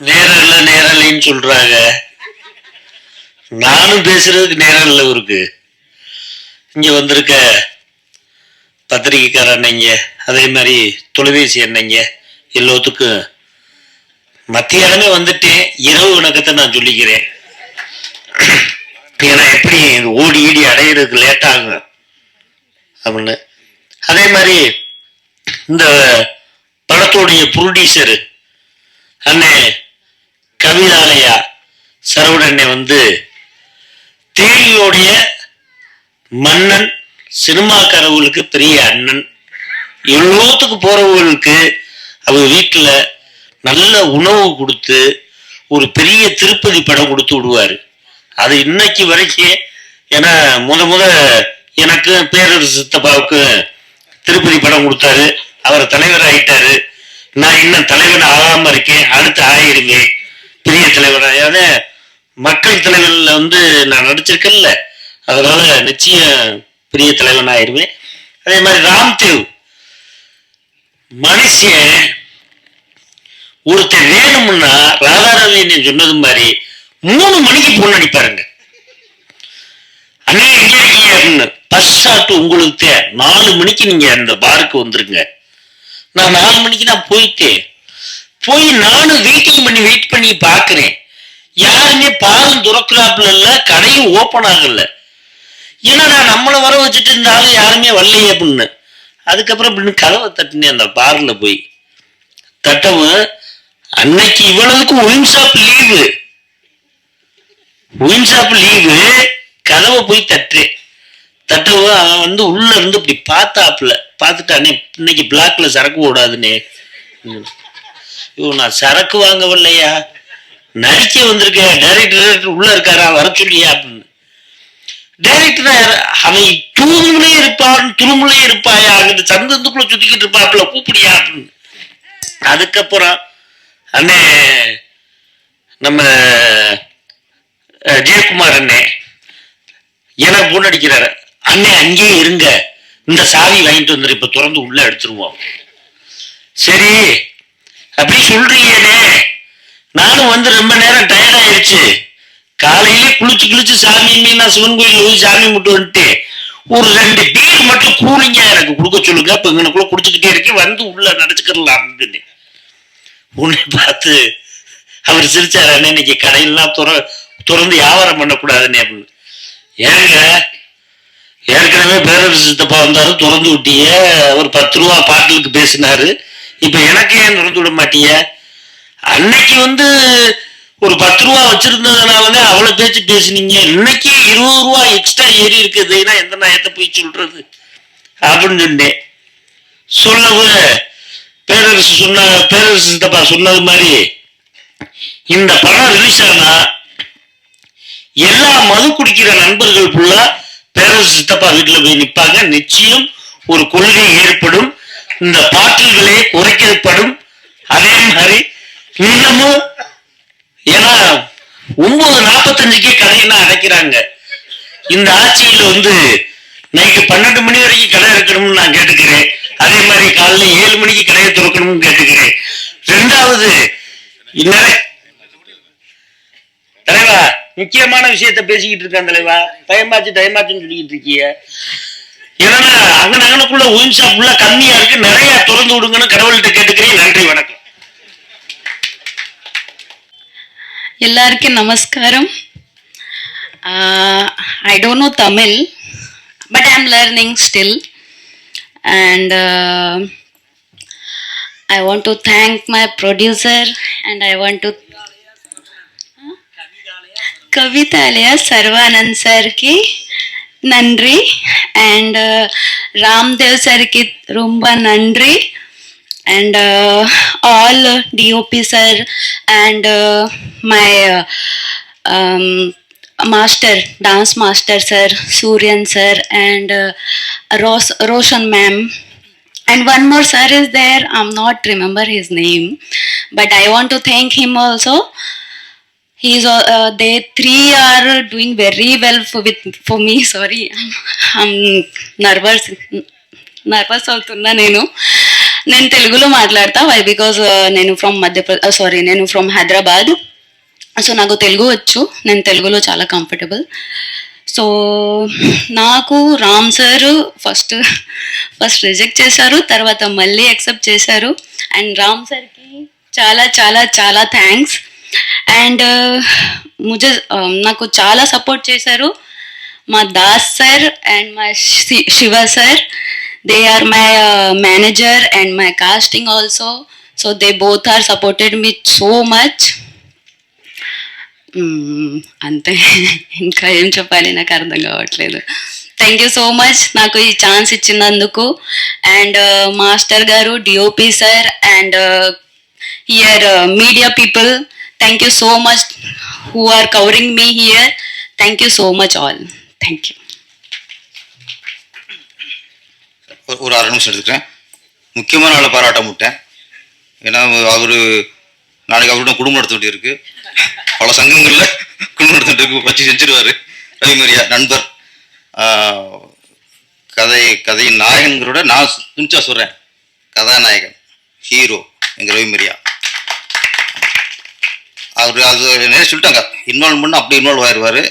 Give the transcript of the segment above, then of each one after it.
நேரம் இல்லை நேரம் இல்லைன்னு சொல்றாங்க. நானும் பேசுறதுக்கு நேரம் இல்லை இருக்கு. இங்க வந்திருக்க பத்திரிகைக்கார அண்ணங்க, அதே மாதிரி தொலைபேசி அண்ணங்க எல்லாத்துக்கும் மத்தியானமே வந்துட்டேன். இரவு வணக்கத்தை நான் சொல்லிக்கிறேன். ஏன்னா எப்படி ஓடி ஈடி அடையிறதுக்கு லேட் ஆகும் அப்படின்னு. அதே மாதிரி இந்த படத்துடைய ப்ரொடியூசரு அண்ணே கவிதாலயா சரவணண்ணே வந்து தேனியோடைய மன்னன், சினிமாக்காரவங்களுக்கு பெரிய அண்ணன், எவ்வளோத்துக்கு போறவங்களுக்கு அவங்க வீட்டுல நல்ல உணவு கொடுத்து ஒரு பெரிய திருப்பதி படம் கொடுத்து விடுவாரு. அது இன்னைக்கு வரைக்கும், ஏன்னா முத எனக்கு பேரரசு சித்தப்பாவுக்கு திருப்பதி படம் கொடுத்தாரு. அவர் தலைவர் ஆயிட்டாரு. நான் இன்னும் தலைவர் ஆகாம இருக்கேன். அடுத்து ஆயிடுவேன் பெரிய தலைவராக. மக்கள் தலைவர்ல வந்து நான் நடிச்சிருக்கேன்ல, அதனால நிச்சயம் பெரிய தலைவன் ஆயிடுவேன். அதே மாதிரி ராம்தேவ் மனுஷன் ஒருத்தர் வேணும்னா ராதாரவி சொன்னது மாதிரி 3 மணிக்கு பொண்ணு அடிப்பாருங்க. அண்ணே எங்க இருக்கீங்க? பஸ் ஷாட் உங்களுக்கு 4 மணிக்கு நீங்க அந்த பாருக்கு வந்துருங்க. நான் 4 மணிக்கு நான் போயிட்டேன். போய் நானும் வெயிட் பண்ணி பாக்குறேன். யாருமே பாலம் துறக்கிறாப்புல இல்ல, கடையும் ஓப்பன் ஆகல. ஏன்னா நான் நம்மளை வர வச்சுட்டு இருந்தாலும் யாருமே வரலையே அப்படின்னு. அதுக்கப்புறம் அப்படின்னு கதவை தட்டினேன். அந்த பார்ல போய் தட்டவும், அன்னைக்கு இவ்வளவுக்கும் ஒயின் ஷாப் லீவு, கதவை போய் தட்டவும் அவன் வந்து உள்ள இருந்து இப்படி பார்த்தாப்புல பார்த்துட்டானே, இன்னைக்கு பிளாக்ல சரக்கு ஓடாதுன்னே. நான் சரக்கு வாங்கவில்லையா, நடிக்க வந்திருக்கேன். டைரக்டர் உள்ள இருக்காரா, வர சொல்லியா அப்படின்னு. டைரக்டர் அவன் தூணுலே இருப்பான், துருமுலே இருப்பாயா, அங்கிட்டு சந்தத்துக்குள்ள சுத்திக்கிட்டு இருப்பாப்புல, கூப்பிடியா அப்படின்னு. அதுக்கப்புறம் அண்ணே நம்ம ஜெயக்குமார் அண்ணே ஏன்னா பொண்ணு அடிக்கிறாரு. அண்ணே அங்கேயே இருங்க, இந்த சாவி வாங்கிட்டு வந்துரு, இப்ப திறந்து உள்ள எடுத்துருவோம். சரி அப்படி சொல்றீங்கன்னே, நானும் வந்து ரொம்ப நேரம் டயர்ட் ஆயிடுச்சு. காலையிலே குளிச்சு சாமி நான் சிவன் கோயில் போய் சாமி மட்டும் வந்துட்டு ஒரு 2 பீர் மட்டும் கூலிங்க எனக்கு கொடுக்க சொல்லுங்க, இப்ப இங்கனக்குள்ள குடிச்சுக்கிட்டே இருக்கேன், வந்து உள்ள நடச்சுக்கலாம் அப்படின்னு. உன்னை பார்த்து அவர் சிரிச்சாரு. அண்ணே இன்னைக்கு கடையெல்லாம் திறந்து வியாபாரம் பண்ணக்கூடாதுன்னு அப்படின்னு. ஏங்க ஏற்கனவே பேரரசு சித்தப்பா வந்தாரு, திறந்து விட்டிய. அவர் 10 ரூபா பாட்டிலுக்கு பேசினாரு, இப்ப எனக்கு ஏன் திறந்து விட மாட்டிய? அன்னைக்கு வந்து ஒரு 10 ரூபா வச்சிருந்ததுனாலதான் அவ்வளவு பேச்சு பேசுனீங்க. இன்னைக்கு 20 ரூபா எக்ஸ்ட்ரா ஏறி இருக்குதுன்னா எந்த நாயத்தை போய் சொல்றது அப்படின்னு சொன்னேன். சொல்லவும் பேரரசு சித்தப்பா சொன்னது மாதிரி இந்த படம் ரிலீஸ் ஆனா எல்லா மது குடிக்கிற நண்பர்கள் ஃபுல்லா பேரரசு சித்தப்பா வீட்டுல போய் நிற்பாங்க. நிச்சயம் ஒரு கொள்கை ஏற்படும், இந்த பாட்டில்களே குறைக்கப்படும். அதே மாதிரி இன்னமும், ஏன்னா 9:45 கடையெல்லாம் அடைக்கிறாங்க. இந்த ஆட்சியில வந்து நைட்டு 12 மணி வரைக்கும் கடை இருக்கணும்னு நான் கேட்டுக்கிறேன். அதே மாதிரி காலைல 7 மணிக்கு கடையை திறக்கணும்னு கேட்டுக்கிறேன். 2வது தலைவா முக்கியமான விஷயத்த பேசிக்கிட்டு இருக்கான் தலைவா. டைமாச்சுன்னு சொல்லிக்கிட்டு இருக்கிய. ஏன்னா அங்கனக்குள்ள ஒயின் ஷாப் ஃபுல்லா கம்மியா இருக்கு, நிறைய திறந்து விடுங்கன்னு கடவுள்கிட்ட கேட்டுக்கிறேன். நன்றி, வணக்கம். எல்லாருக்கும் நமஸ்காரம். I don't know Tamil, but I'm learning still. And I want to thank my producer, and I want to Kavithalaya Sarvanand sir ki nandri, and Ramdev sir ki romba nandri, and all DOP sir, and my dance master sir, Suryan sir, and Roshan ma'am, and one more sir is there, I'm not remember his name, but I want to thank him also. They 3 are doing very well for me. Sorry, I'm nervous అవుతున్నా. నేను తెలుగులో మాట్లాడతా because నేను from Madhya Pradesh నేను from Hyderabad. So నాకు తెలుగు వచ్చు, నేను తెలుగులో చాలా కంఫర్టబుల్. సో నాకు రామ్ సార్ ఫస్ట్ రిజెక్ట్ చేశారు, తర్వాత మళ్ళీ యాక్సెప్ట్ చేశారు. అండ్ రామ్ సార్కి చాలా చాలా చాలా థ్యాంక్స్. అండ్ నాకు చాలా సపోర్ట్ చేశారు మా దాస్ సార్ అండ్ మా Shiva sir. They are my manager and my casting also. So they both are supported me so much. అంతే, ఇంకా ఏం చెప్పాలి నాకు అర్థం కావట్లేదు. థ్యాంక్ యూ సో మచ్ నాకు ఈ ఛాన్స్ ఇచ్చినందుకు. అండ్ మాస్టర్ గారు, DOP sir and here media people, thank you so much who are covering me here. Thank you so much all. Thank you. ஒரு 6 நிமிஷம் எடுத்துக்கிறேன். முக்கியமான ஆளை பாராட்ட முட்டேன். ஏன்னா அவர் நாளைக்கு அவரோட குடும்பம் நடத்த வேண்டியிருக்கு, பல சங்கங்களில் குடும்பம் நடத்திட்டு இருக்கு, வச்சு செஞ்சிருவார். ரவிமரியா நண்பர், கதையின் நாயகன்கிறோட நான் துணிச்சா சொல்கிறேன், கதாநாயகன் ஹீரோ எங்கள் ரவிமரியா. அவர் அது நிறைய சொல்லிட்டாங்க, இன்வால்வ் பண்ணால் அப்படி இன்வால்வ் ஆயிடுவார்.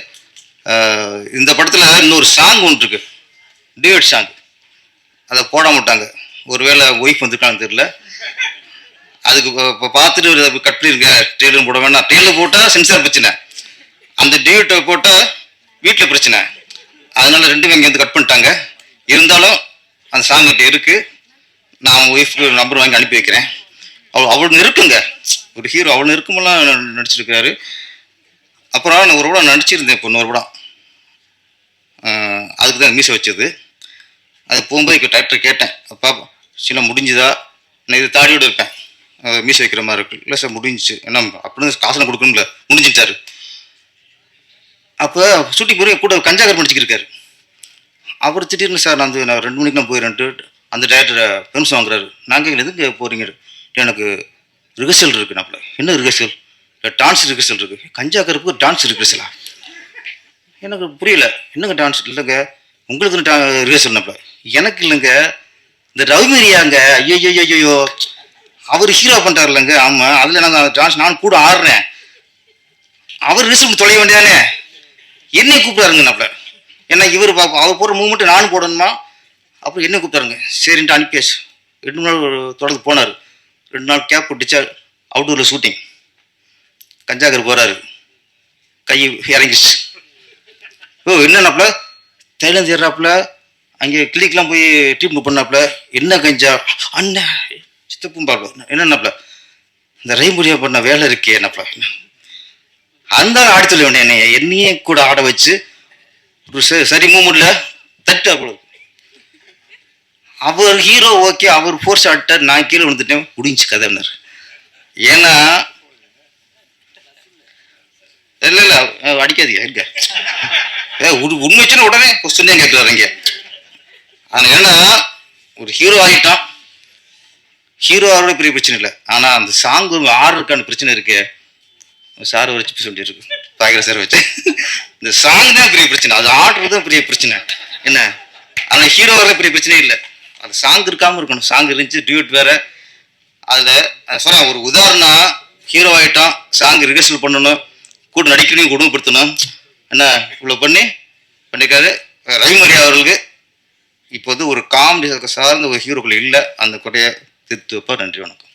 இந்த படத்தில் இன்னொரு சாங் ஒன்று இருக்கு, டியூட் சாங், அதை போட மாட்டாங்க. ஒருவேளை ஒய்ஃப் வந்துருக்கான்னு தெரியல. அதுக்கு இப்போ பார்த்துட்டு கட் பண்ணியிருக்கேன், டெய்லர் போட வேணாம். டெய்லர் போட்டால் சென்சார் பிரச்சனை, அந்த டியூட்டை போட்டால் வீட்டில் பிரச்சனை. அதனால 2 இங்கே வந்து கட் பண்ணிட்டாங்க. இருந்தாலும் அந்த சாங் கிட்ட இருக்குது. நான் ஒய்ஃப்க்கு நம்பர் வாங்கி அனுப்பி வைக்கிறேன். அவள் இருக்குங்க, ஒரு ஹீரோ அவள் இருக்குமெல்லாம் நடிச்சிருக்காரு. அப்புறம் நான் ஒரு படம் நடிச்சிருந்தேன், இப்போ இன்னொரு படம், அதுக்கு தான் மீசை வச்சது. அது போகும்போது இப்போ டைரக்டர் கேட்டேன், அப்பா சின்ன முடிஞ்சுதா, நான் இது தாடியோடு இருப்பேன், மீசை வைக்கிற மாதிரி இருக்கு. இல்லை சார் முடிஞ்சிச்சு, ஏன்னா அப்படின்னு காசுலாம் கொடுக்கணும்ல, முடிஞ்சிச்சாரு. அப்போ சுட்டி போய் கூட கஞ்சாகர் படிச்சுக்கிருக்காரு. அவர் திடீர்னு சார் நான் 2 மணிக்கு நான் போயிடறேன்ட்டு அந்த டேரக்டரை பெர்மிஷன் வாங்குறாரு. நாங்கள் எதுக்கு போகிறீங்க, எனக்கு ரிஹர்சல் இருக்கு. நாப்பில் என்ன ரிஹர்சல், டான்ஸ் ரிஹர்சல் இருக்கு. கஞ்சாக்கருக்கு டான்ஸ் ரிஹர்சலா, எனக்கு புரியல. என்னங்க டான்ஸ் இல்லைங்க, உங்களுக்கு ரிஹர்சல் நாப்பில், எனக்கு இல்லைங்க, இந்த ரவிமரியாங்க, ஐயோ அவர் ஹீரோ பண்ணுறாரு இல்லைங்க. ஆமாம், அதில் நாங்கள் டான்ஸ் நான் கூட ஆடுறேன், அவர் ரிஹர்சல் தொலைய வேண்டியதானே, என்னை கூப்பிடாருங்க நாப்பில். ஏன்னா இவர் அவர் போடுற மூமெண்ட்டு நானும் போடணுமா, அப்புறம் என்ன கூப்பிட்டாருங்க. சரின்ட்டு அனுப்பியாச்சு. 2 நாள் தொடர்ந்து போனார். 2 நாள் கேப் போட்டுச்சா, அவுட்டோரில் ஷூட்டிங். கஞ்சாகர் போகிறாரு, கை இறங்கிச்சு. என்னன்னாப்புல தைலம் சேர்றாப்புல, அங்கே கிளிக்கெலாம் போய் ட்ரீட்மெண்ட் பண்ணாப்புல. என்ன கஞ்சா அண்ணன் சித்தப்பும் பார்ப்பல. என்னன்னாப்புல இந்த ரவிமரியா பண்ண வேலை இருக்கே என்னப்பா, அந்த ஆடி சொல்ல வேண்டிய என்னையே கூட ஆட வச்சு ஒரு சரி மூமெண்ட்டில் தட்டு. அவ்வளோ அவர் ஹீரோ ஓகே, அவர் ஃபோர்ஸ் ஆட்டார், நான் கீழே விழுந்துட்டேன், முடிஞ்சு கதைனார். ஏன்னா இல்லை அடிக்காதீங்க இருக்க, உண்மை வச்சுன்னு உடனே கொஸ்டின் தான் கேட்குறாருங்க. ஆனால் ஏன்னா ஒரு ஹீரோ ஆகிட்டான், ஹீரோ ஆகிறோட பெரிய பிரச்சனை இல்லை. ஆனால் அந்த சாங் ஆடுறதுக்கான பிரச்சனை இருக்கு. சார் வச்சு பேச வேண்டியிருக்கு, பாய்கிற சார் வச்சு. இந்த சாங் தான் பெரிய பிரச்சனை, அது ஆடுறது தான் பெரிய பிரச்சனை. என்ன ஆனால் ஹீரோ ஆகிற பெரிய பிரச்சனை இல்லை, அது சாங் இருக்காமல் இருக்கணும். சாங் இருந்துச்சு, டியூட் வேற. அதில் சொன்ன ஒரு உதாரணம், ஹீரோ ஆகிட்டான், சாங் ரிஹர்சல் பண்ணணும், கூட நடிக்கணும், குடும்பப்படுத்தணும். என்ன இவ்வளோ பண்ணிக்காரு ரவிமரியா அவர்களுக்கு. இப்போ வந்து ஒரு காமெடி சார்ந்த ஒரு ஹீரோக்கள் இல்லை, அந்த கொடையை திருத்து வைப்பா. நன்றி, வணக்கம்.